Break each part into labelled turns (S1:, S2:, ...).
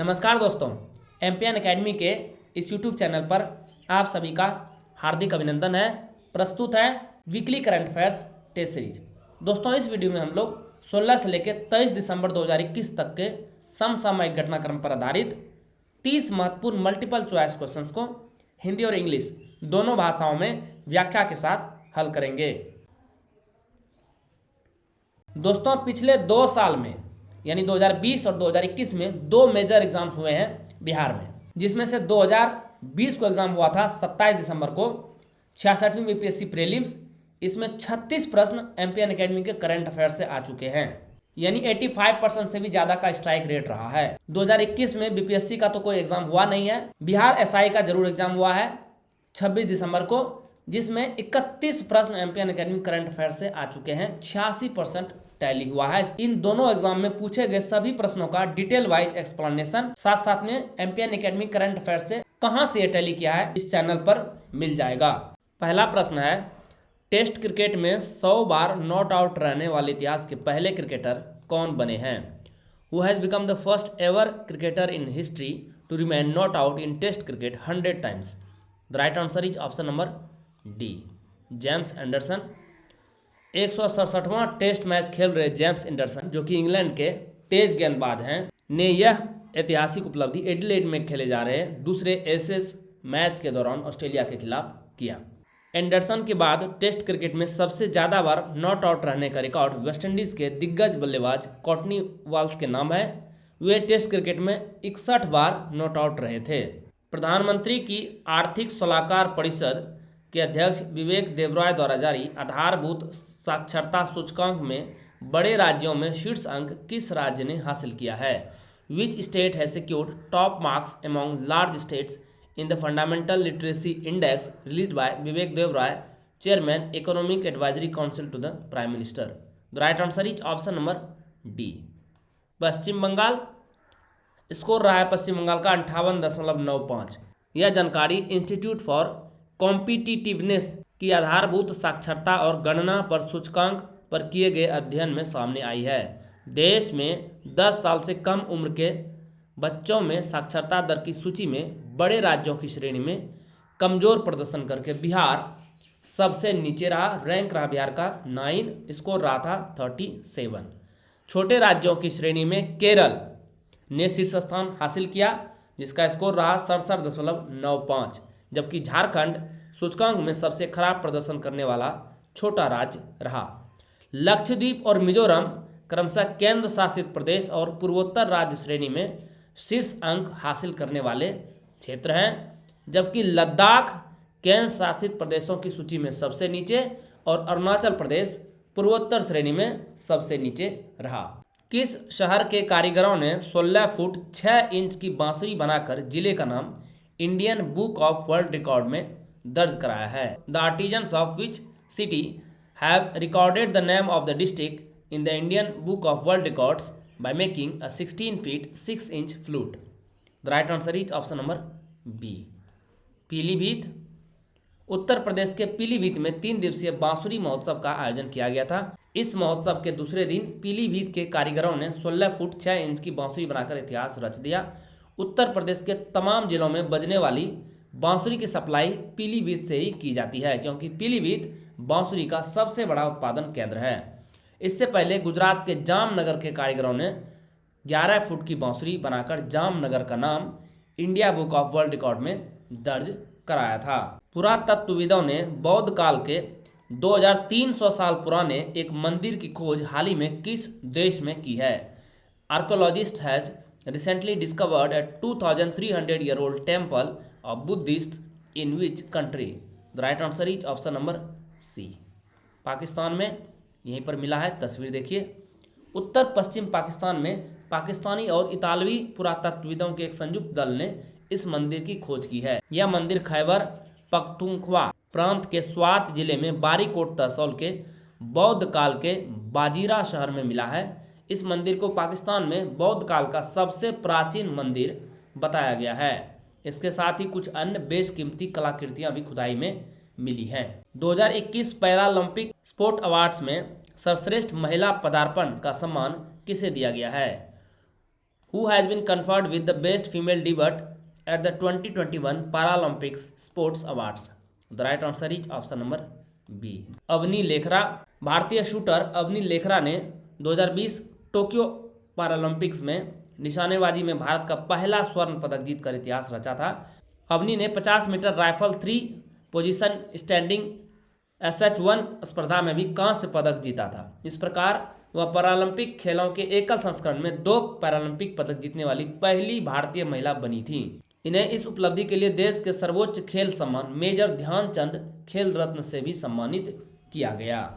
S1: नमस्कार दोस्तों, MPN academy के इस यूट्यूब चैनल पर आप सभी का हार्दिक अभिनंदन है। प्रस्तुत है weekly current affairs test series. दोस्तों, इस वीडियो में हम लोग 16 से लेकर 23 दिसंबर 2021 तक के समसामयिक घटनाक्रम पर आधारित 30 महत्वपूर्ण मल्टीपल चॉइस क्वेश्चंस को हिंदी और इंग्लिश दोनों भाषाओं में व्याख्या के साथ हल करेंगे। दोस्तों, पिछले 2 साल में यानी 2020 और 2021 में 2 मेजर एग्जाम्स हुए हैं बिहार में, जिसमें से 2020 को एग्जाम हुआ था 27 दिसंबर को 66वीं बीपीएससी प्रीलिम्स। इसमें 36 प्रश्न एमपीएन एकेडमी के करंट अफेयर से आ चुके हैं, यानी 85% से भी ज़्यादा का स्ट्राइक रेट रहा है। 2021 में बीपीएससी का तो कोई एग्जाम हुआ नहीं है। बिहार एसआई का जरूर एग्जाम हुआ है 26 दिसंबर को, जिसमें 31 प्रश्न एमपीएन एकेडमी करंट अफेयर से आ चुके हैं। 86% टैली हुआ है। इन दोनों एग्जाम में पूछे गए सभी प्रश्नों का डिटेल वाइज एक्सप्लेनेशन साथ साथ में एमपीएन एकेडमी करंट अफेयर से कहां से ये टैली किया है इस चैनल पर मिल जाएगा। पहला प्रश्न है, टेस्ट क्रिकेट में 100 बार नॉट आउट रहने वाले इतिहास के पहले क्रिकेटर कौन बने हैं? Who has become the first ever cricketer in history to remain not out in test cricket 100 times? The right answer is option number D, James Anderson. 167वां टेस्ट मैच खेल रहे जेम्स एंडरसन, जो कि England के तेज गेंदबाज हैं, ने यह ऐतिहासिक उपलब्धि एडिलेड में खेले जा रहे दूसरे एशेज मैच के दौरान ऑस्ट्रेलिया के खिलाफ किया। एंडरसन के बाद टेस्ट क्रिकेट में सबसे ज़्यादा बार नॉट आउट रहने का रिकॉर्ड वेस्टइंडीज़ के दिग्गज बल्लेबाज कॉर्टनी वॉल्स के नाम है। वे टेस्ट क्रिकेट में 61 बार नॉट आउट रहे थे। प्रधानमंत्री की आर्थिक सलाहकार परिषद के अध्यक्ष विवेक देबरॉय द्वारा जारी आधारभूत साक्षरता सूचकांक में बड़े राज्यों में शीर्ष अंक किस राज्य ने हासिल किया है? Which state has secured top marks among large states in the fundamental literacy index released by Vivek Debroy, chairman economic advisory council to the prime minister? The right answer is option number D, Paschim Bangal. Score रहा है पश्चिम बंगाल का 58.95। यह जानकारी institute for competitiveness की आधारभूत साक्षरता और गणना पर सूचकांक पर किए गए अध्ययन में सामने आई है। देश में 10 साल से कम उम्र के बच्चों में साक्षरता दर की सूची में बड़े राज्यों की श्रेणी में कमजोर प्रदर्शन करके बिहार सबसे नीचे रहा। रैंक रहा बिहार का 9, स्कोर रहा था 37। छोटे राज्यों की श्रेणी में केरल ने शीर्ष स्थान हासिल किया, जिसका स्कोर रहा 67.95, जबकि झारखंड सूचकांक में सबसे खराब प्रदर्शन करने वाला छोटा राज्य रहा। लक्षद्वीप और मिजोरम क्रमशः केंद्र शासित प्रदेश और पूर्वोत्तर राज्य श्रेणी में शीर्ष अंक हासिल करने वाले क्षेत्र हैं, जबकि लद्दाख केंद्र शासित प्रदेशों की सूची में सबसे नीचे और अरुणाचल प्रदेश पूर्वोत्तर श्रेणी में सबसे नीचे रहा। किस शहर के कारीगरों ने 16 फुट 6 इंच की बांसुरी बनाकर जिले का नाम Indian book of world record में दर्ज कराया है? The artisans of which city have recorded the name of the district in the Indian book of world records by making a 16 feet 6 inch flute? The right answer is option number B, Pilibhit. Uttar Pradesh के पीलीभीत में 3 दिवसीय बांसुरी महोत्सव का आयोजन किया गया था। इस महोत्सव के दूसरे दिन पीलीभीत के कारीगरों ने 16 फुट 6 इंच की बांसुरी बनाकर इतिहास रच दिया। उत्तर प्रदेश के तमाम जिलों में बजने वाली बांसुरी की सप्लाई पीलीभीत से ही की जाती है, क्योंकि पीलीभीत बांसुरी का सबसे बड़ा उत्पादन केंद्र है। इससे पहले गुजरात के जामनगर के कारीगरों ने 11 फुट की बांसुरी बनाकर जामनगर का नाम India book of world record में दर्ज कराया था। पुरातत्वविदों ने बौद्ध काल के 2300 साल पुराने एक मंदिर की खोज हाल ही में किस देश में की है? Archaeologist has recently discovered a 2300-year-old temple of Buddhists in which country? The right answer is option number C, Pakistan में। यहीं पर मिला है, तस्वीर देखिए। उत्तर पश्चिम पाकिस्तान में पाकिस्तानी और इतालवी पुरातत्वविदों के एक संयुक्त दल ने इस मंदिर की खोज की है। यह मंदिर खैबर पख्तूनख्वा प्रांत के स्वात जिले में बारीकोट तहसील के बौद्ध काल के बाजीरा शहर में मिला है। इस मंदिर को पाकिस्तान में बौद्ध काल का सबसे प्राचीन मंदिर बताया गया है। इसके साथ ही कुछ अन्य बेशकीमती कलाकृतियां भी खुदाई में मिली हैं। 2021 पैरालंपिक स्पोर्ट अवार्ड्स में सर्वश्रेष्ठ महिला पदार्पण का सम्मान किसे दिया गया है? Who has been conferred with the best female debut at the 2021 Paralympics sports awards. The right answer is option number B, Avani Lekhara. भारतीय शूटर अवनी लेखरा ने 2020 टोक्यो पैरालंपिक्स में निशानेबाजी में भारत का पहला स्वर्ण पदक जीतकर इतिहास रचा था। अवनी ने 50 metre rifle 3 position standing SH1 स्पर्धा में भी कांस्य पदक जीता था। इस प्रकार वह पैरालंपिक खेलों के एकल संस्करण में 2 पैरालंपिक पदक जीतने वाली पहली भारतीय महिला बनी थी। इन्हें इस उपलब्धि के लिए देश के सर्वोच्च खेल सम्मान मेजर ध्यानचंद खेल रत्न से भी सम्मानित किया गया।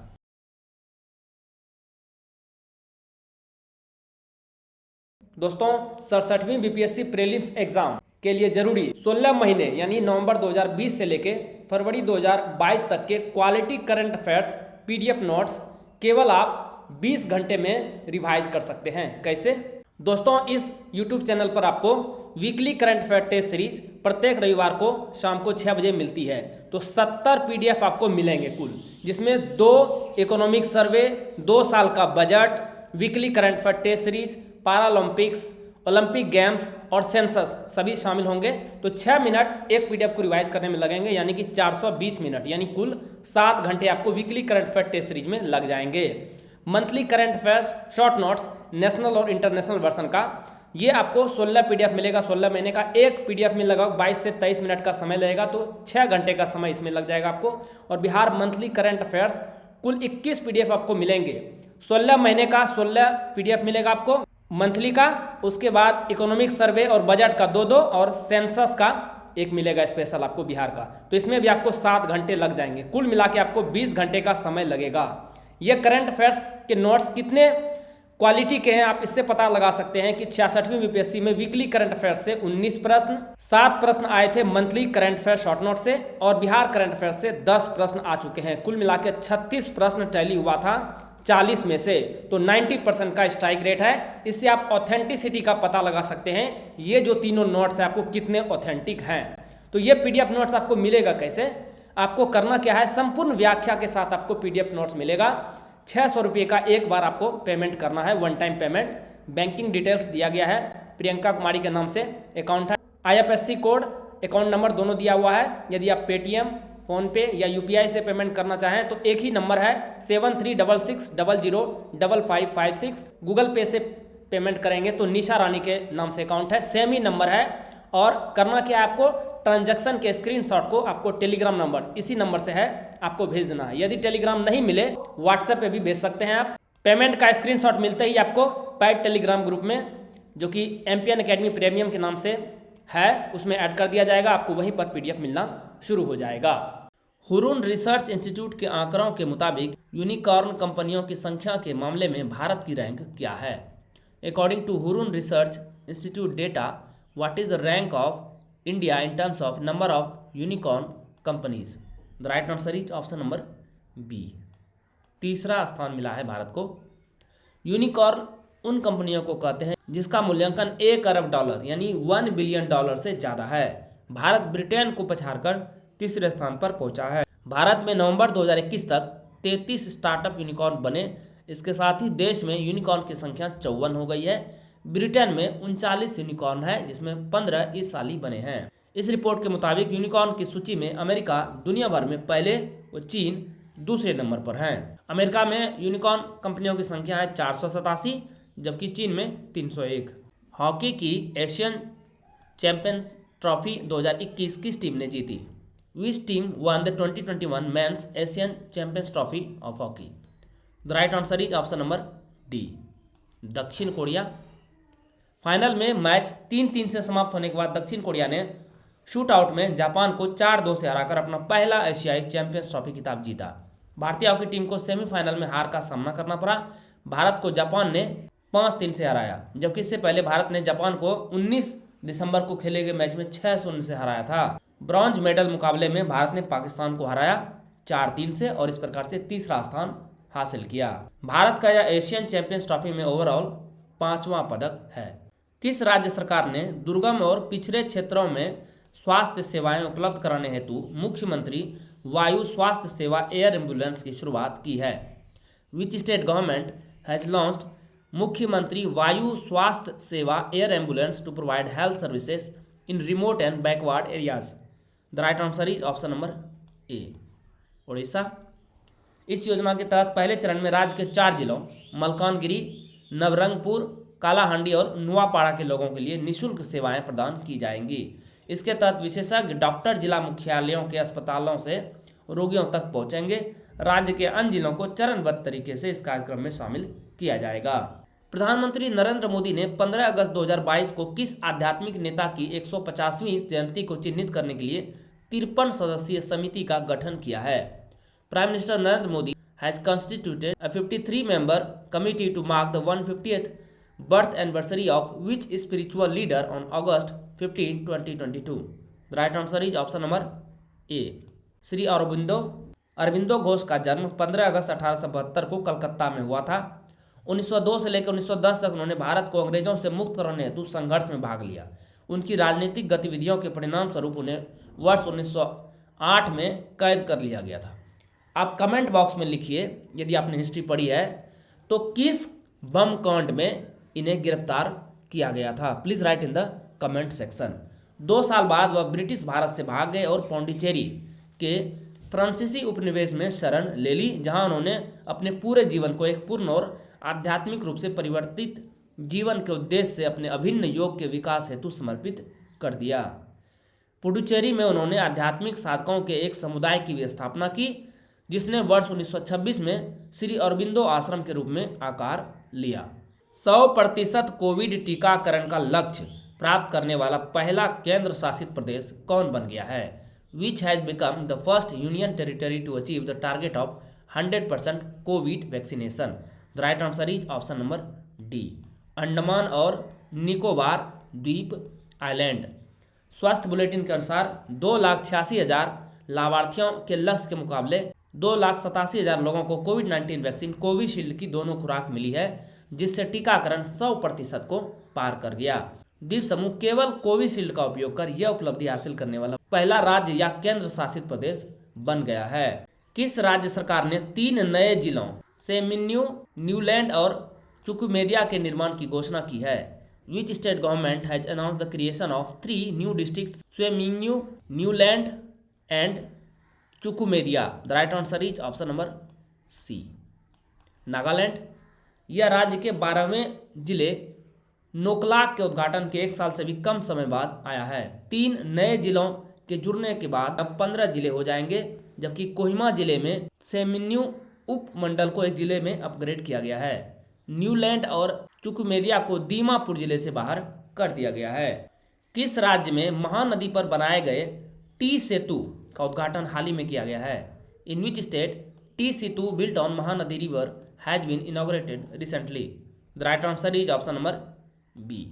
S1: दोस्तों 67वीं बीपीएससी प्रीलिम्स एग्जाम के लिए जरूरी 16 महीने यानी नवंबर 2020 से लेके फरवरी 2022 तक के quality current affairs PDF notes केवल आप 20 घंटे में रिवाइज कर सकते हैं। कैसे? दोस्तों इस YouTube चैनल पर आपको weekly current affair test series प्रत्येक रविवार को शाम को 6 बजे मिलती है। तो 70 पीडीएफ आपको मिलेंगे कुल, जिसमें 2 इकोनॉमिक सर्वे, 2 साल का budget, weekly current affair test series, Paralympics, Olympic games और सेंसस सभी शामिल होंगे। तो 6 मिनट एक पीडीएफ को रिवाइज करने में लगेंगे, यानी कि 420 मिनट, यानी कुल 7 घंटे आपको weekly current affair test series में लग जाएंगे। Monthly current affairs short notes national और इंटरनेशनल वर्जन का ये आपको 16 पीडीएफ मिलेगा। 16 महीने का एक पीडीएफ में लगभग 22 से 23 मिनट का समय लगेगा, तो 6 घंटे का समय इसमें लग जाएगा आपको। और बिहार मंथली करंट अफेयर्स कुल 21 पीडीएफ आपको मिलेंगे। 16 महीने का 16 पीडीएफ मिलेगा आपको मंथली का, उसके बाद इकोनॉमिक सर्वे और बजट का 2-2 और सेंसस का एक मिलेगा स्पेशल आपको बिहार का। तो इसमें भी आपको 7 घंटे लग जाएंगे। कुल मिला के आपको 20 घंटे का समय लगेगा। ये करंट अफेयर्स के नोट्स कितने क्वालिटी के हैं आप इससे पता लगा सकते हैं कि 66वीं बीपीएससी में वीकली करंट अफेयर्स से 19 प्रश्न, 7 प्रश्न आए थे monthly current affair short note से, और बिहार करंट अफेयर्स से 10 प्रश्न आ चुके हैं। कुल मिला के 36 प्रश्न टैली हुआ था 40 में से। तो 90% का स्ट्राइक रेट है। इससे आप ऑथेंटिसिटी का पता लगा सकते हैं ये जो तीनों नोट्स है आपको कितने ऑथेंटिक हैं। तो ये पीडीएफ नोट्स आपको मिलेगा कैसे? आपको करना क्या है, संपूर्ण व्याख्या के साथ आपको पीडीएफ नोट्स मिलेगा। 600 रुपये का एक बार आपको पेमेंट करना है, one time payment. Banking details दिया गया है, प्रियंका कुमारी के नाम से अकाउंट है। IFSC कोड, अकाउंट नंबर दोनों दिया हुआ है। यदि आप पेटीएम, फ़ोनपे या UPI से पेमेंट करना चाहें तो एक ही नंबर है 7366005556। गूगल पे से पेमेंट करेंगे तो निशा रानी के नाम से अकाउंट है, सेम ही नंबर है। और करना क्या है, आपको ट्रांजैक्शन के स्क्रीनशॉट को आपको टेलीग्राम नंबर इसी नंबर से है आपको भेज देना है। यदि टेलीग्राम नहीं मिले व्हाट्सएप पे भी भेज सकते हैं आप। पेमेंट का स्क्रीनशॉट मिलते ही आपको पैड टेलीग्राम ग्रुप में, जो कि एमपीएन एकेडमी प्रीमियम के नाम से है, उसमें ऐड कर दिया जाएगा। आपको वहीं पर पीडीएफ मिलना शुरू हो जाएगा। हुरून रिसर्च इंस्टीट्यूट के आंकड़ों के मुताबिक यूनिकॉर्न कंपनियों की संख्या के मामले में भारत की रैंक क्या है? According to Hurun research institute data, what is the rank of India in terms of number of unicorn companies? The right answer is option number B, तीसरा स्थान मिला है भारत को। यूनिकॉर्न उन कंपनियों को कहते हैं जिसका मूल्यांकन $1 अरब यानी $1 बिलियन से ज़्यादा है। भारत ब्रिटेन को पछाड़कर तीसरे स्थान पर पहुंचा है। भारत में नवंबर 2021 तक 33 स्टार्टअप यूनिकॉर्न बने। इसके साथ ही देश में यूनिकॉर्न की संख्या 54 हो गई है। ब्रिटेन में 39 यूनिकॉर्न है, जिसमें 15 इस साल ही बने हैं। इस रिपोर्ट के मुताबिक यूनिकॉर्न की सूची में अमेरिका दुनिया भर में पहले और चीन दूसरे नंबर पर हैं। अमेरिका में यूनिकॉर्न कंपनियों की संख्या है 487, जबकि चीन में 301। हॉकी की एशियन चैंपियंस ट्रॉफी 2021 किस टीम ने जीती? Which team won the 2021 men's Asian champions trophy of hockey? The right answer is option number D, दक्षिण कोरिया। फाइनल में मैच 3-3 से समाप्त होने के बाद दक्षिण कोरिया ने शूट आउट में जापान को 4-2 से हराकर अपना पहला एशियाई चैंपियंस ट्रॉफी खिताब जीता। भारतीय हॉकी टीम को सेमीफाइनल में हार का सामना करना पड़ा। भारत को जापान ने 5-3 से हराया, जबकि इससे पहले भारत ने जापान को 19 दिसंबर को खेले गए मैच में 6-0 से हराया था। ब्रॉन्ज मेडल मुकाबले में भारत ने पाकिस्तान को हराया 4-3 से और इस प्रकार से तीसरा स्थान हासिल किया। भारत का यह एशियन चैंपियंस ट्रॉफी में ओवरऑल 5वां पदक है। किस राज्य सरकार ने दुर्गम और पिछड़े क्षेत्रों में स्वास्थ्य सेवाएं उपलब्ध कराने हेतु मुख्यमंत्री वायु स्वास्थ्य सेवा एयर एम्बुलेंस की शुरुआत की है? Which state government has launched Mukhyamantri Vayu Swasthya Seva air ambulance to provide health services in remote and backward areas. The right answer is option number A, Orissa. इस योजना के तहत पहले चरण में राज्य के 4 जिलों मलकानगिरी, नवरंगपुर, कालाहांडी और नुआपाड़ा के लोगों के लिए निःशुल्क सेवाएं प्रदान की जाएंगी। इसके तहत विशेषज्ञ डॉक्टर जिला मुख्यालयों के अस्पतालों से रोगियों तक पहुंचेंगे। राज्य के अन्य जिलों को चरणबद्ध तरीके से इस कार्यक्रम में शामिल किया जाएगा। प्रधानमंत्री नरेंद्र मोदी ने 15 अगस्त 2022 को किस आध्यात्मिक नेता की 150वीं जयंती को चिन्हित करने के लिए 53 सदस्यीय समिति का गठन किया है? Prime Minister Narendra Modi has constituted a 53-member committee to mark the 150th birth anniversary of which spiritual leader on August 15, 2022? The right answer is option number A. Shri Aurobindo Ghosh का जन्म 15 अगस्त 1872 को कलकत्ता में हुआ था। 1902 से लेकर 1910 तक उन्होंने भारत को अंग्रेजों से मुक्त कराने हेतु संघर्ष में भाग लिया। उनकी राजनीतिक गतिविधियों के परिणाम स्वरूप उन्हें वर्ष 1908 में कैद कर लिया गया था। आप कमेंट बॉक्स में लिखिए, यदि आपने हिस्ट्री पढ़ी है तो किस बम कांड में इन्हें गिरफ्तार किया गया था? Please write in the comment section. 2 साल बाद वह ब्रिटिश भारत से भाग गए और पौंडीचेरी के फ्रांसीसी उपनिवेश में शरण ले ली, जहां उन्होंने अपने पूरे जीवन को एक पूर्ण और आध्यात्मिक रूप से परिवर्तित जीवन के उद्देश्य से अपने अभिन्न योग के विकास हेतु समर्पित कर दिया। पुडुचेरी में उन्होंने आध्यात्मिक साधकों के एक समुदाय की भी स्थापना की, जिसने वर्ष 1926 में श्री अरबिंदो आश्रम के रूप में आकार लिया। 100% कोविड टीकाकरण का लक्ष्य प्राप्त करने वाला पहला केंद्र शासित प्रदेश कौन बन गया है? Which has become the first union territory to achieve the target of 100% COVID vaccination? The right answer is option number D, Andaman और निकोबार द्वीप आइलैंड। स्वास्थ्य बुलेटिन के अनुसार 2,86,000 लाभार्थियों के लक्ष्य के मुकाबले 2,87,000 लोगों को कोविड-19 वैक्सीन कोविशील्ड की दोनों खुराक मिली है, जिससे टीकाकरण 100% को पार कर गया। द्वीप समूह केवल कोविशील्ड का उपयोग कर यह उपलब्धि हासिल करने वाला पहला राज्य या केंद्र शासित प्रदेश बन गया है। किस राज्य सरकार ने 3 नए जिलों सेमिन्यू, न्यूलैंड और चुकुमेदिया के निर्माण की घोषणा की है? Which state government has announced the creation of 3 new districts Tseminyu, Niuland and चुकुमेदिया? The right answer is option number C, Nagaland. यह राज्य के 12वें जिले नोकलाक के उद्घाटन के 1 साल से भी कम समय बाद आया है। 3 नए जिलों के जुड़ने के बाद अब 15 जिले हो जाएंगे, जबकि कोहिमा जिले में सेमिन्यू उपमंडल को एक जिले में अपग्रेड किया गया है। न्यूलैंड और चुकुमेदिया को दीमापुर जिले से बाहर कर दिया गया है। किस राज्य में महानदी पर बनाए गए टी सेतु का उद्घाटन हाल ही में किया गया है? In which state T Setu built on Mahanadi river has been inaugurated recently? The right answer is option number B,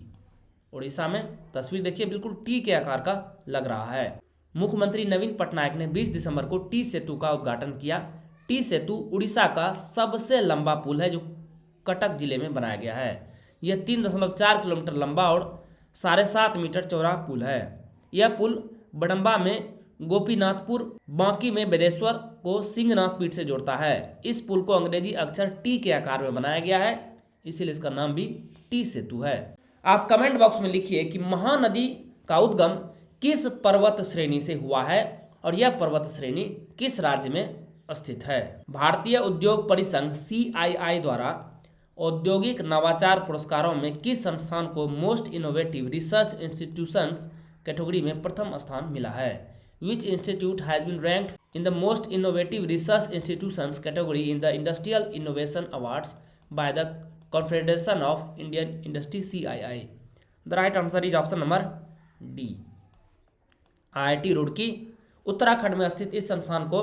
S1: Orissa में। तस्वीर देखिए, बिल्कुल टी के आकार का लग रहा है। मुख्यमंत्री नवीन पटनायक ने 20 दिसंबर को टी सेतु का उद्घाटन किया। टी सेतु उड़ीसा का सबसे लंबा पुल है जो कटक जिले में बनाया गया है। यह 3.4 किलोमीटर लंबा और 7.5 मीटर चौड़ा पुल है। यह पुल बडम्बा में गोपीनाथपुर, बांकी में बेदेश्वर को सिंहनाथ पीठ से जोड़ता है। इस पुल को अंग्रेजी अक्षर टी के आकार में बनाया गया है, इसीलिए इसका नाम भी टी सेतु है। आप कमेंट बॉक्स में लिखिए कि महानदी का उद्गम किस पर्वत श्रेणी से हुआ है और यह पर्वत श्रेणी किस राज्य में स्थित है? भारतीय उद्योग परिसंघ CII द्वारा औद्योगिक नवाचार पुरस्कारों में किस संस्थान को most innovative research institutions category में प्रथम स्थान मिला है? Which institute has been ranked in the most innovative research institutions category in the Industrial Innovation Awards by the Confederation of Indian Industry CII? The right answer is option number D, IIT Roorkee. Uttarakhand में स्थित इस संस्थान को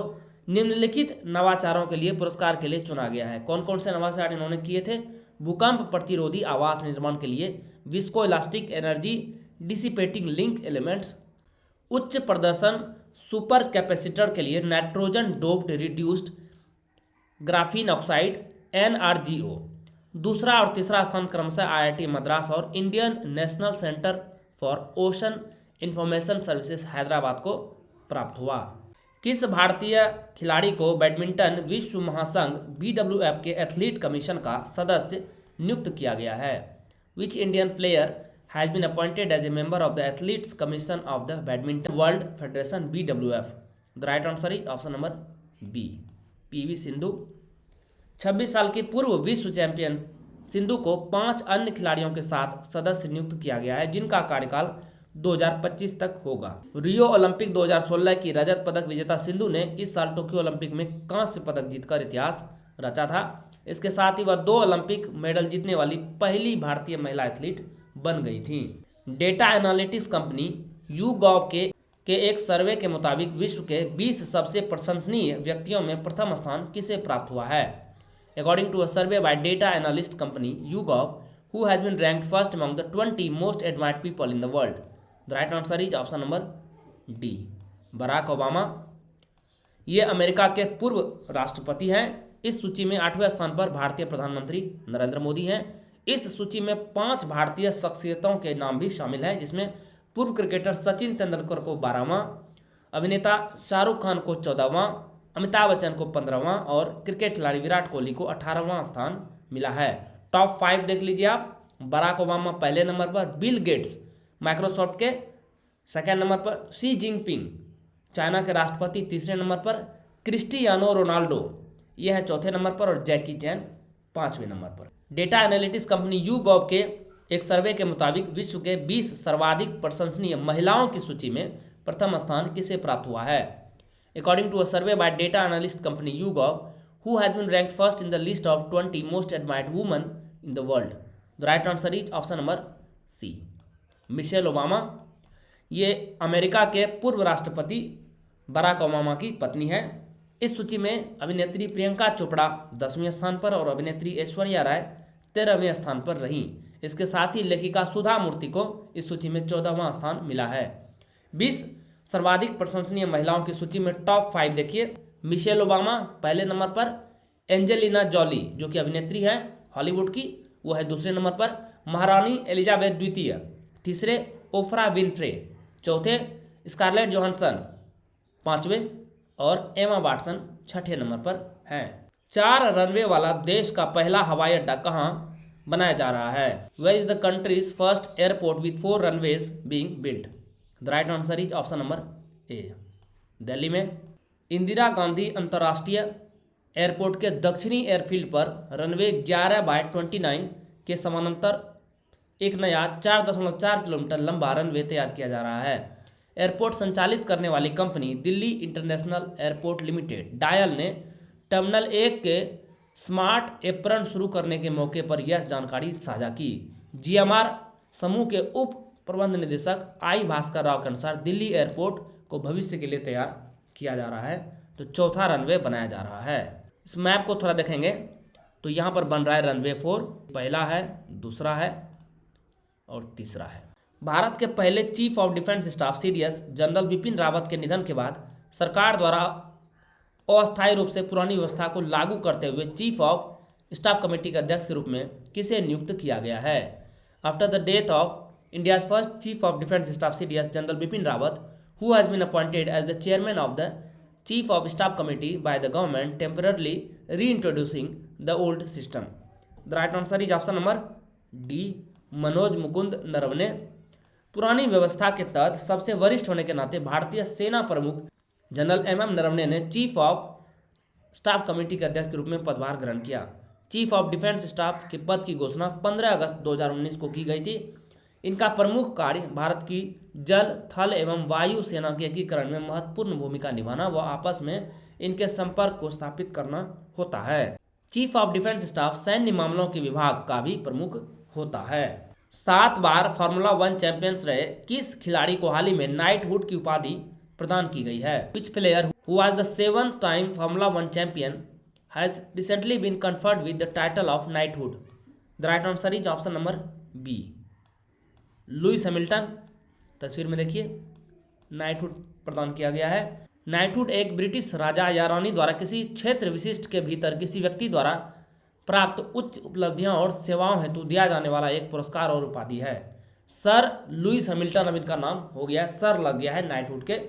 S1: निम्नलिखित नवाचारों के लिए पुरस्कार के लिए चुना गया है। कौन कौन से नवाचार इन्होंने किए थे? भूकंप प्रतिरोधी आवास निर्माण के लिए visco elastic energy dissipating link elements, उच्च प्रदर्शन सुपर कैपेसिटर के लिए nitrogen doped reduced graphene oxide NRGO। दूसरा और तीसरा स्थान क्रमशः IIT मद्रास और Indian national centre for ocean information services Hyderabad को प्राप्त हुआ। किस भारतीय खिलाड़ी को बैडमिंटन विश्व महासंघ BWF के एथलीट कमीशन का सदस्य नियुक्त किया गया है? Which Indian player has been appointed as a member of the athletes commission of the badminton world federation BWF? The right answer is option number B, PV Sindhu. 26 साल की पूर्व विश्व चैंपियन सिंधु को 5 अन्य खिलाड़ियों के साथ सदस्य नियुक्त किया गया है, जिनका कार्यकाल 2025 तक होगा। रियो ओलंपिक 2016 की रजत पदक विजेता सिंधु ने इस साल टोक्यो ओलंपिक में कांस्य पदक जीतकर इतिहास रचा था। इसके साथ ही वह 2 ओलंपिक मेडल जीतने वाली पहली भारतीय महिला एथलीट बन गई थी। डेटा एनालिटिक्स कंपनी YouGov के एक सर्वे के मुताबिक विश्व के 20 सबसे प्रशंसनीय व्यक्तियों में प्रथम स्थान किसे प्राप्त हुआ है? According to a survey by data analyst company YouGov, who has been ranked first among the 20 most admired people in the world? The right answer is option number D, Barack Obama. ये America के पूर्व राष्ट्रपति हैं। इस सूची में 8वें स्थान पर भारतीय प्रधानमंत्री नरेंद्र मोदी हैं। इस सूची में 5 भारतीय शख्सियतों के नाम भी शामिल हैं, जिसमें पूर्व क्रिकेटर सचिन तेंदुलकर को 12वां, अभिनेता शाहरुख खान को 14वां, अमिताभ बच्चन को 15वां और क्रिकेट खिलाड़ी विराट कोहली को 18वां स्थान मिला है। टॉप 5 देख लीजिए आप। बराक ओबामा पहले नंबर पर, बिल गेट्स माइक्रोसॉफ्ट के सेकेंड नंबर पर, शी जिनपिंग चाइना के राष्ट्रपति तीसरे नंबर पर, क्रिस्टियानो रोनाल्डो यह है चौथे नंबर पर और जैकी चैन 5वें नंबर पर। डेटा एनालिटिक्स कंपनी YouGov के एक सर्वे के मुताबिक विश्व के 20 सर्वाधिक प्रशंसनीय महिलाओं की सूची में प्रथम स्थान किसे प्राप्त हुआ है? According to a survey by data analyst company YouGov, who has been ranked first in the list of 20 most admired women in the world? The right answer is option number C, Michelle Obama. ये America के पूर्व राष्ट्रपति Barack Obama की पत्नी है। इस सूची में अभिनेत्री प्रियंका चोपड़ा 10वें स्थान पर और अभिनेत्री ऐश्वर्या राय 13वें स्थान पर रहीं। इसके साथ ही लेखिका सुधा मूर्ति को इस सूची में 14वां स्थान मिला है। 20 सर्वाधिक प्रशंसनीय महिलाओं की सूची में टॉप 5 देखिए। मिशेल ओबामा पहले नंबर पर, एंजेलिना जॉली जो कि अभिनेत्री है हॉलीवुड की, वो है दूसरे नंबर पर, महारानी एलिजाबेथ द्वितीय तीसरे, ओफ्रा विनफ्रे चौथे, स्कारलेट जोहानसन 5वें और एमा वाटसन 6ठे नंबर पर हैं। 4 रनवे वाला देश का पहला हवाई अड्डा कहाँ बनाया जा रहा है? Where is the country's first airport with 4 runways being built? The right answer is option number A, Delhi में। इंदिरा गांधी अंतर्राष्ट्रीय एयरपोर्ट के दक्षिणी एयरफील्ड पर रनवे 11/29 के समानांतर एक नया 4.4 किलोमीटर लंबा रनवे तैयार किया जा रहा है। एयरपोर्ट संचालित करने वाली company Delhi international airport limited dial ने टर्मिनल 1 के स्मार्ट एप्रन शुरू करने के मौके पर यह जानकारी साझा की। GMR समूह के उप प्रबंध निदेशक आई भास्कर राव के अनुसार दिल्ली एयरपोर्ट को भविष्य के लिए तैयार किया जा रहा है, तो चौथा रनवे बनाया जा रहा है। इस मैप को थोड़ा देखेंगे तो यहाँ पर बन रहा है रनवे 4, पहला है, दूसरा है और तीसरा है। भारत के पहले chief of defence staff CDS general Bipin Rawat के निधन के बाद सरकार द्वारा अस्थायी रूप से पुरानी व्यवस्था को लागू करते हुए चीफ ऑफ स्टाफ कमेटी के अध्यक्ष के रूप में किसे नियुक्त किया गया है? After the death of India's first Chief of Defence Staff CDS General Bipin Rawat, who has been appointed as the chairman of the Chief of Staff Committee by the government, temporarily reintroducing the old system. The right answer is option number D, Manoj Mukund Naravane. पुरानी व्यवस्था के तहत सबसे वरिष्ठ होने के नाते भारतीय सेना प्रमुख जनरल MM नरवणे ने चीफ ऑफ स्टाफ कमेटी के अध्यक्ष के रूप में पदभार ग्रहण किया। चीफ ऑफ डिफेंस स्टाफ के पद की घोषणा 15 अगस्त 2019 को की गई थी। इनका प्रमुख कार्य भारत की जल, थल एवं वायु सेना के एकीकरण में महत्वपूर्ण भूमिका निभाना व आपस में इनके संपर्क को स्थापित करना होता है। चीफ ऑफ डिफेंस स्टाफ सैन्य मामलों के विभाग का भी प्रमुख होता है। 7 बार फार्मूला 1 चैंपियंस रहे किस खिलाड़ी को हाल ही में नाइटहुड की उपाधि प्रदान की गई है? Which player who was the 7th time formula 1 champion has recently been conferred with the title of knighthood? The right answer is option number B, Lewis Hamilton. तस्वीर में देखिए नाइटहुड प्रदान किया गया है। नाइटहुड एक ब्रिटिश राजा या रानी द्वारा किसी क्षेत्र विशिष्ट के भीतर किसी व्यक्ति द्वारा प्राप्त उच्च उपलब्धियां और सेवाओं हेतु दिया जाने वाला एक पुरस्कार और उपाधि है। सर लुइस हैमिल्टन, अब इनका नाम हो गया है, सर लग गया है नाइटहुड के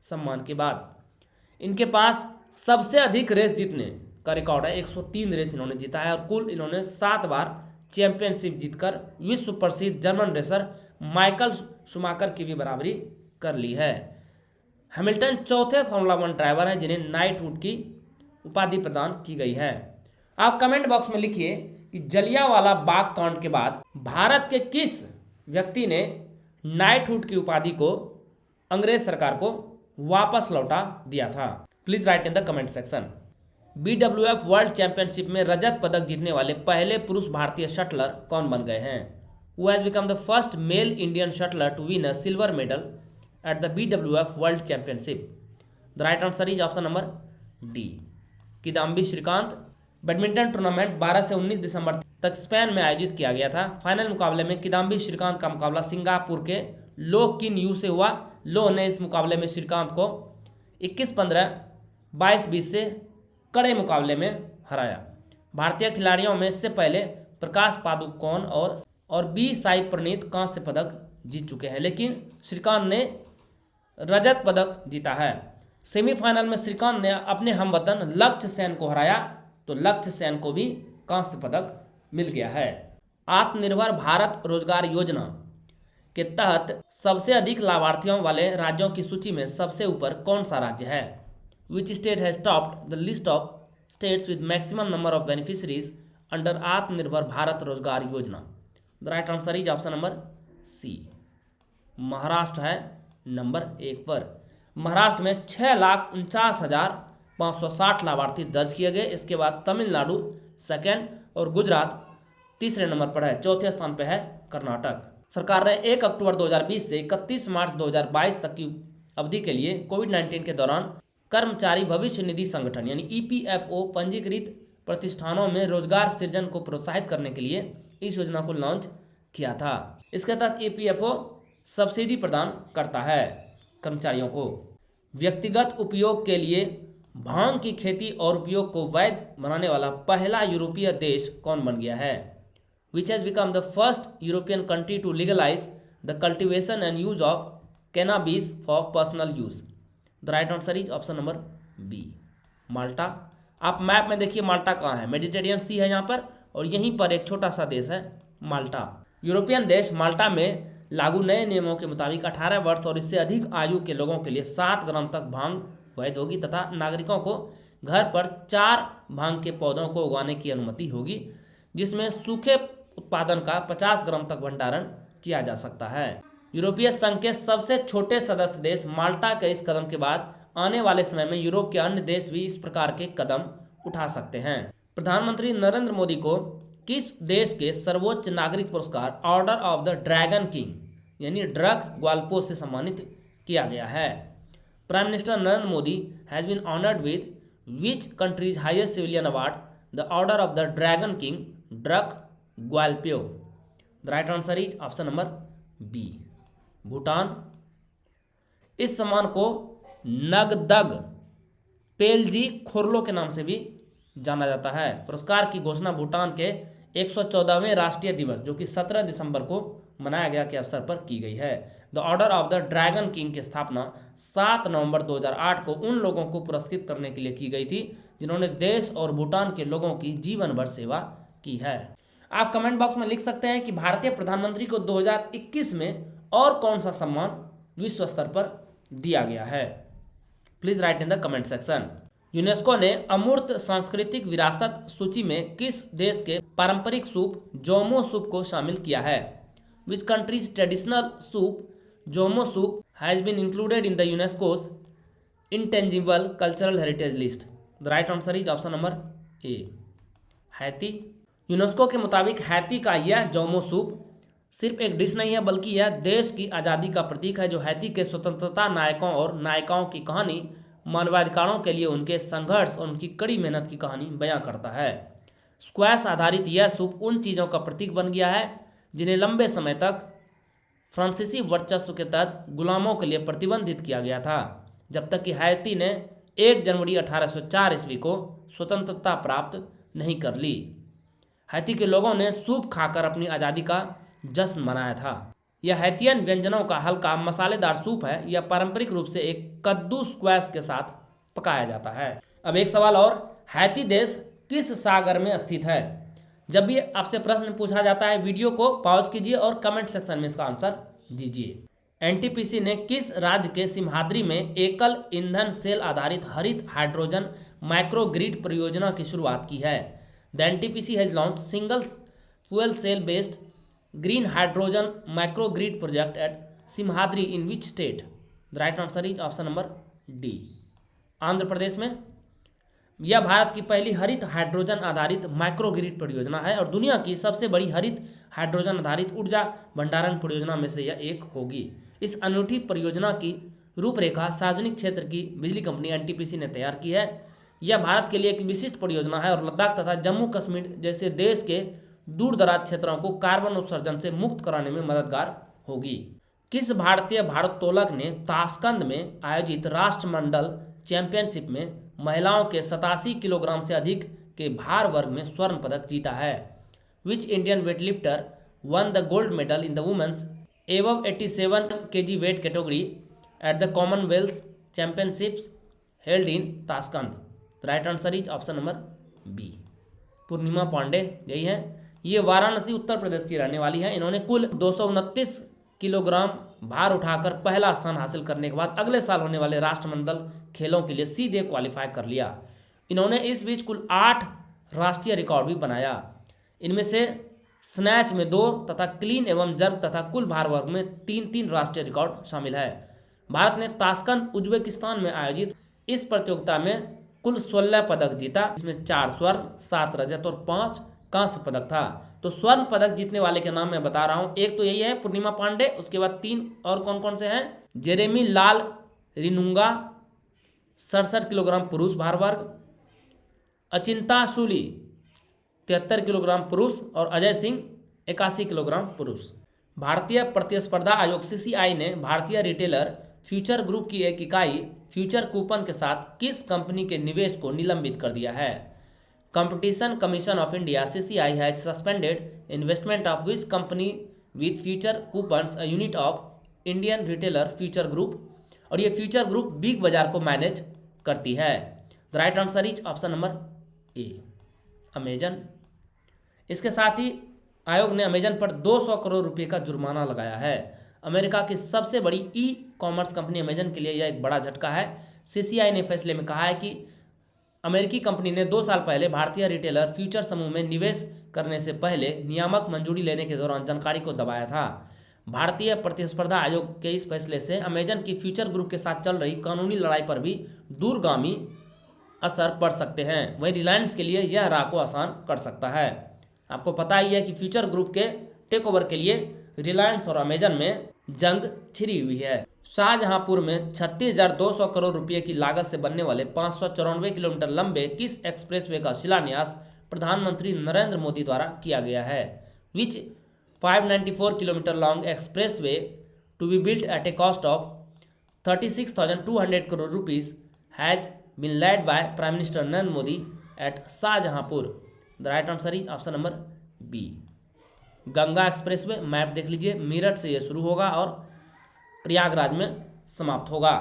S1: सम्मान के बाद। इनके पास सबसे अधिक रेस जीतने का रिकॉर्ड है, 103 रेस इन्होंने जीता है और कुल इन्होंने 7 बार चैंपियनशिप जीतकर विश्व प्रसिद्ध जर्मन रेसर माइकल शूमाकर की भी बराबरी कर ली है। हैमिल्टन चौथे फॉर्मूला 1 ड्राइवर हैं जिन्हें नाइटहुड की उपाधि प्रदान की गई है। आप कमेंट बॉक्स में लिखिए कि जलियांवाला बाग कांड के बाद भारत के किस व्यक्ति ने नाइटहुड की उपाधि को अंग्रेज सरकार को वापस लौटा दिया था। Please right in the comment section. BWF world championship में रजत पदक जीतने वाले पहले पुरुष भारतीय शटलर कौन बन गए हैं? Who has become the first male Indian shuttler to win a silver medal at the BWF World Championship? The right answer is option number D. Kidambi Srikanth. Badminton tournament 12 से 19 दिसंबर तक स्पेन में आयोजित किया गया था। फाइनल मुकाबले में किदाम्बी श्रीकांत का मुकाबला सिंगापुर के लो किन यू से हुआ। लो ने इस मुकाबले में श्रीकांत को 21-15, 22-20 से कड़े मुकाबले में हराया। भारतीय खिलाड़ियों में इससे पहले प्रकाश पादुकोण और बी साई प्रणीत कांस्य पदक जीत चुके हैं, लेकिन श्रीकांत ने रजत पदक जीता है। सेमीफाइनल में श्रीकांत ने अपने हमवतन लक्ष्य सेन को हराया, तो लक्ष्य सेन को भी कांस्य पदक मिल गया है। आत्मनिर्भर भारत रोजगार योजना के तहत सबसे अधिक लाभार्थियों वाले राज्यों की सूची में सबसे ऊपर कौन सा राज्य है? Which state has topped the list of states with maximum number of beneficiaries under आत्मनिर्भर भारत रोजगार योजना? The right answer is option number C. Maharashtra है नंबर 1 पर। महाराष्ट्र में 6,49,560 लाभार्थी दर्ज किए गए। इसके बाद तमिलनाडु सेकेंड और गुजरात तीसरे नंबर पर है। चौथे स्थान पर है कर्नाटक। सरकार ने 1 अक्टूबर 2020 से 31 मार्च 2022 तक की अवधि के लिए कोविड-19 के दौरान कर्मचारी भविष्य निधि संगठन यानी EPFO पंजीकृत प्रतिष्ठानों में रोजगार सृजन को प्रोत्साहित करने के लिए इस योजना को लॉन्च किया था। इसके तहत EPFO सब्सिडी प्रदान करता है कर्मचारियों को। व्यक्तिगत उपयोग के लिए भांग की खेती और उपयोग को वैध बनाने वाला पहला यूरोपीय देश कौन बन गया है? Which has become the first European country to legalize the cultivation and use of cannabis for personal use? The right answer is option number B. माल्टा। आप मैप में देखिए माल्टा कहाँ है। मेडिटेरियन सी है यहाँ पर और यहीं पर एक छोटा सा देश है माल्टा। यूरोपियन देश माल्टा में लागू नए नियमों के मुताबिक 18 वर्ष और इससे अधिक आयु के लोगों के लिए 7 ग्राम तक भांग वैध होगी तथा नागरिकों को घर पर 4 भांग के पौधों को उगाने की अनुमति होगी, जिसमें सूखे उत्पादन का 50 ग्राम तक भंडारण किया जा सकता है। यूरोपीय संघ के सबसे छोटे सदस्य देश माल्टा के इस कदम के बाद आने वाले समय में यूरोप के अन्य देश भी इस प्रकार के कदम उठा सकते हैं। प्रधानमंत्री नरेंद्र मोदी को किस देश के सर्वोच्च नागरिक पुरस्कार order of the dragon king यानी ड्रग ग्वाल्पो से सम्मानित किया गया है? Prime minister Narendra Modi has been honoured with which country's highest civilian award the order of the dragon king Druk Gyalpo? The right answer is option number B, Bhutan. इस सम्मान को नगदग पेलजी खोरलो के नाम से भी जाना जाता है। पुरस्कार की घोषणा भूटान के 114वें राष्ट्रीय दिवस जो कि 17 दिसंबर को मनाया गया के अवसर पर की गई है। The order of the dragon king की स्थापना 7 नवंबर 2008 को उन लोगों को पुरस्कृत करने के लिए की गई थी जिन्होंने देश और भूटान के लोगों की जीवन भर सेवा की है। आप कमेंट बॉक्स में लिख सकते हैं कि भारतीय प्रधानमंत्री को 2021 में और कौन सा सम्मान विश्व स्तर पर दिया गया है? Please right in the comment section. UNESCO ने अमूर्त सांस्कृतिक विरासत सूची में किस देश के पारंपरिक सूप जोमो सूप को शामिल किया है? Which countries traditional soup joumou soup has been included in the UNESCO's intangible cultural heritage list? The right answer is option number A, Haiti. UNESCO के मुताबिक हैती का यह जोमो सूप सिर्फ एक डिश नहीं है बल्कि यह देश की आज़ादी का प्रतीक है जो हैती के स्वतंत्रता नायकों और नायिकाओं की कहानी, मानवाधिकारों के लिए उनके संघर्ष और उनकी कड़ी मेहनत की कहानी बयां करता है। स्क्वैश आधारित यह सूप उन चीज़ों का प्रतीक बन गया है जिन्हें लंबे समय तक फ्रांसीसी वर्चस्व के तहत गुलामों के लिए प्रतिबंधित किया गया था, जब तक कि हैती ने 1 जनवरी 1804 ईस्वी को स्वतंत्रता प्राप्त नहीं कर ली। हैती के लोगों ने सूप खाकर अपनी आज़ादी का जश्न मनाया था। यह हैतियन व्यंजनों का हल्का मसालेदार सूप है। यह पारंपरिक रूप से एक कद्दू स्क्वैश के साथ पकाया जाता है। अब एक सवाल और, हैती देश किस सागर में स्थित है? जब भी आपसे प्रश्न पूछा जाता है वीडियो को पॉज कीजिए और कमेंट सेक्शन में इसका आंसर दीजिए। एनटीपीसी ने किस राज्य के सिमहाद्री में एकल ईंधन सेल आधारित हरित हाइड्रोजन माइक्रोग्रिड परियोजना की शुरुआत की है? The NTPC has launch single fuel cell based green hydrogen microgrid project at Simhadri in which state? The right answer is option number D, Andhra Pradesh में। यह भारत की पहली हरित हाइड्रोजन आधारित माइक्रोग्रिड परियोजना है और दुनिया की सबसे बड़ी हरित हाइड्रोजन आधारित ऊर्जा भंडारण परियोजना में से यह एक होगी। इस अनूठी परियोजना की रूपरेखा सार्वजनिक क्षेत्र की बिजली कंपनी एनटीपीसी ने तैयार की है। यह भारत के लिए एक विशिष्ट परियोजना है और लद्दाख तथा जम्मू कश्मीर जैसे देश के दूर दराज क्षेत्रों को कार्बन उत्सर्जन से मुक्त कराने में मददगार होगी। किस भारतीय भारोत्तोलक ने ताशकंद में आयोजित राष्ट्रमंडल चैंपियनशिप में महिलाओं के 87 किलोग्राम से अधिक के भार वर्ग में स्वर्ण पदक जीता है? Which Indian weightlifter won the gold medal in the women's above 87 kg weight category at the Commonwealth Championships held in Tashkent? The right answer is option number B, पूर्णिमा पांडे यही है। ये वाराणसी उत्तर प्रदेश की रहने वाली है। इन्होंने कुल 229 किलोग्राम भार उठाकर पहला स्थान हासिल करने के बाद अगले साल होने वाले राष्ट्रमंडल खेलों के लिए सीधे क्वालिफाई कर लिया। इन्होंने इस बीच कुल 8 राष्ट्रीय रिकॉर्ड भी बनाया। इनमें से स्नैच में 2 तथा क्लीन एवं जर्ग तथा कुल भार वर्ग में 3 राष्ट्रीय रिकॉर्ड शामिल है। भारत ने ताशकंद उज्बेकिस्तान में आयोजित इस प्रतियोगिता में कुल 16 पदक जीता, इसमें 4 स्वर्ण, 7 रजत और 5 कांस्य पदक था। तो स्वर्ण पदक जीतने वाले के नाम मैं बता रहा हूं, एक तो यही है पूर्णिमा पांडे, उसके बाद 3 और कौन कौन से हैं? जेरेमी लाल रिनुंगा 67 किलोग्राम पुरुष भार वर्ग, अचिंता शूली 73 किलोग्राम पुरुष और अजय सिंह 81 किलोग्राम पुरुष। भारतीय प्रतिस्पर्धा आयोग सीसीआई ने भारतीय रिटेलर फ्यूचर ग्रुप की एक इकाई फ्यूचर कूपन के साथ किस कंपनी के निवेश को निलंबित कर दिया है? Competition commission of India CCI has suspended investment of which company with future coupons a unit of Indian retailer future group, और ये फ्यूचर ग्रुप बिग बाजार को मैनेज करती है। The right answer is option number A, Amazon. इसके साथ ही आयोग ने अमेजन पर 200 करोड़ रुपए का जुर्माना लगाया है। अमेरिका की सबसे बड़ी ई कॉमर्स कंपनी अमेजन के लिए यह एक बड़ा झटका है। सीसीआई ने फैसले में कहा है कि अमेरिकी कंपनी ने 2 साल पहले भारतीय रिटेलर फ्यूचर समूह में निवेश करने से पहले नियामक मंजूरी लेने के दौरान जानकारी को दबाया था। भारतीय प्रतिस्पर्धा आयोग के इस फैसले से अमेजन की फ्यूचर ग्रुप के साथ चल रही कानूनी लड़ाई पर भी दूरगामी असर पड़ सकते हैं। वहीं रिलायंस के लिए यह राह को आसान कर सकता है। आपको पता ही है कि फ्यूचर ग्रुप के टेक ओवर के लिए रिलायंस और अमेजन में जंग छिड़ी हुई है। शाहजहांपुर में 36,200 करोड़ रुपए की लागत से बनने वाले 594 किलोमीटर लंबे किस एक्सप्रेसवे का शिलान्यास प्रधानमंत्री नरेंद्र मोदी द्वारा किया गया है? Which 594 kilometre long expressway to be built at a cost of 36,200 crore rupees has been laid by prime minister Narendra Modi at Shahjahanpur? The right answer is option number B, Ganga expressway. Map देख लीजिए, मेरठ से ये शुरू होगा और प्रयागराज में समाप्त होगा।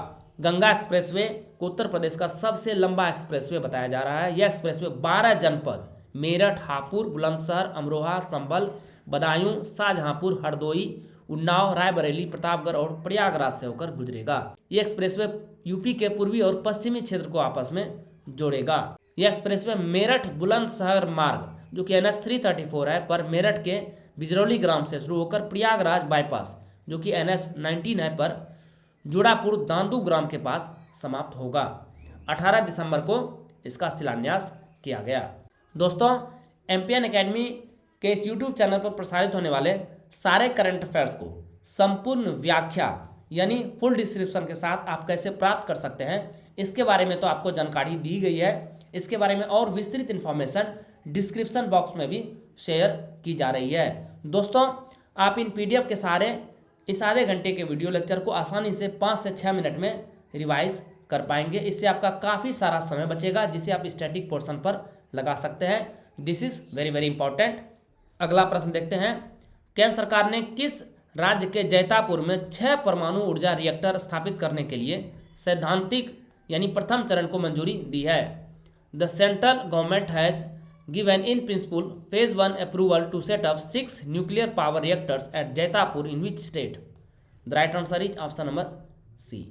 S1: गंगा एक्सप्रेसवे को उत्तर प्रदेश का सबसे लंबा एक्सप्रेसवे बताया जा रहा है। यह एक्सप्रेसवे 12 जनपद मेरठ, हापुड़, बुलंदशहर, अमरोहा, संभल, बदायूं, शाहजहांपुर, हरदोई, उन्नाव, रायबरेली, प्रतापगढ़ और प्रयागराज से होकर गुजरेगा। ये एक्सप्रेसवे यूपी के पूर्वी और पश्चिमी क्षेत्र को आपस में जोड़ेगा। यह एक्सप्रेसवे मेरठ बुलंदशहर मार्ग जो कि NH 334 है पर मेरठ के बिजरौली ग्राम से शुरू होकर प्रयागराज बाईपास जो कि NH 19 है पर जोड़ापुर दांदू ग्राम के पास समाप्त होगा। 18 दिसंबर को इसका शिलान्यास किया गया। दोस्तों, एमपीएन एकेडमी के इस यूट्यूब चैनल पर प्रसारित होने वाले सारे करंट अफेयर्स को संपूर्ण व्याख्या यानी फुल डिस्क्रिप्शन के साथ आप कैसे प्राप्त कर सकते हैं, इसके बारे में तो आपको जानकारी दी गई है। इसके बारे में और विस्तृत इन्फॉर्मेशन डिस्क्रिप्शन बॉक्स में भी शेयर की जा रही है। दोस्तों, आप इन PDF के सहारे इस आधे घंटे के वीडियो लेक्चर को आसानी से 5 से 6 मिनट में रिवाइज कर पाएंगे। इससे आपका काफ़ी सारा समय बचेगा जिसे आप स्टैटिक पोर्शन पर लगा सकते हैं। This is very very important. अगला प्रश्न देखते हैं। केंद्र सरकार ने किस राज्य के जैतापुर में 6 परमाणु ऊर्जा रिएक्टर स्थापित करने के लिए सैद्धांतिक यानी प्रथम चरण को मंजूरी दी है? The central government has given in principle phase 1 approval to set up 6 nuclear power reactors at Jaitapur in which state? The right answer is option number C,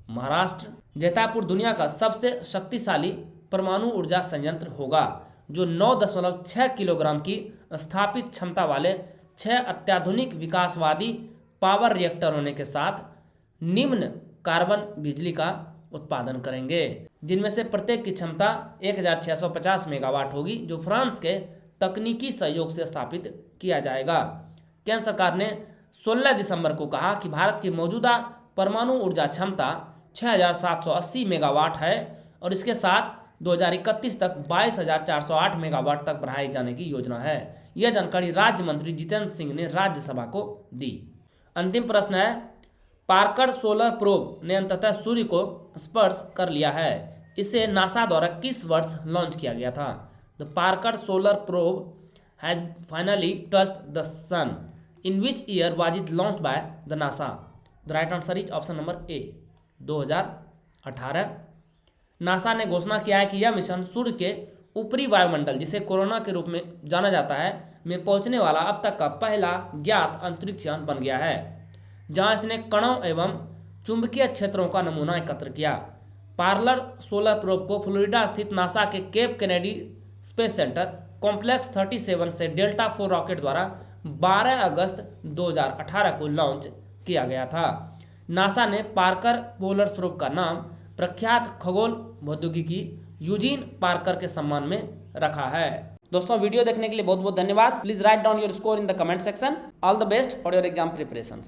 S1: Maharashtra. Jaitapur दुनिया का सबसे शक्तिशाली परमाणु ऊर्जा संयंत्र होगा जो 9.6 किलोग्राम की स्थापित क्षमता वाले 6 अत्याधुनिक विकासवादी पावर रिएक्टर होने के साथ निम्न कार्बन बिजली का उत्पादन करेंगे, जिनमें से प्रत्येक की क्षमता 1650 मेगावाट होगी, जो फ्रांस के तकनीकी सहयोग से स्थापित किया जाएगा। केंद्र सरकार ने 16 दिसंबर को कहा कि भारत की मौजूदा परमाणु ऊर्जा क्षमता 6780 मेगावाट है और इसके साथ 2031 तक 22,408 मेगावाट तक बढ़ाए जाने की योजना है। यह जानकारी राज्य मंत्री जितेंद्र सिंह ने राज्यसभा को दी। अंतिम प्रश्न है, पार्कर सोलर प्रोब ने अंततः सूर्य को स्पर्श कर लिया है। इसे नासा द्वारा किस वर्ष लॉन्च किया गया था? The Parker solar probe has finally touched the sun. In which year was it launched by the NASA? The right answer is option number A, 2018। NASA ने घोषणा किया है कि यह मिशन सूर्य के ऊपरी वायुमंडल, जिसे कोरोना के रूप में जाना जाता है, में पहुंचने वाला अब तक का पहला ज्ञात अंतरिक्ष यान बन गया है, जहां इसने कणों एवं चुंबकीय क्षेत्रों का नमूना एकत्र किया। पार्कर सोलर प्रोब को फ्लोरिडा स्थित नासा के Cape Kennedy space centre complex 37 से डेल्टा 4 रॉकेट द्वारा 12 अगस्त 2018 को लॉन्च किया गया था। नासा ने पार्कर पोलर प्रोब का नाम प्रख्यात खगोल प्रौद्योगिकी यूजीन पार्कर के सम्मान में रखा है। दोस्तों, वीडियो देखने के लिए बहुत बहुत धन्यवाद। Please write down your score in the comment section. All the best for your exam preparations.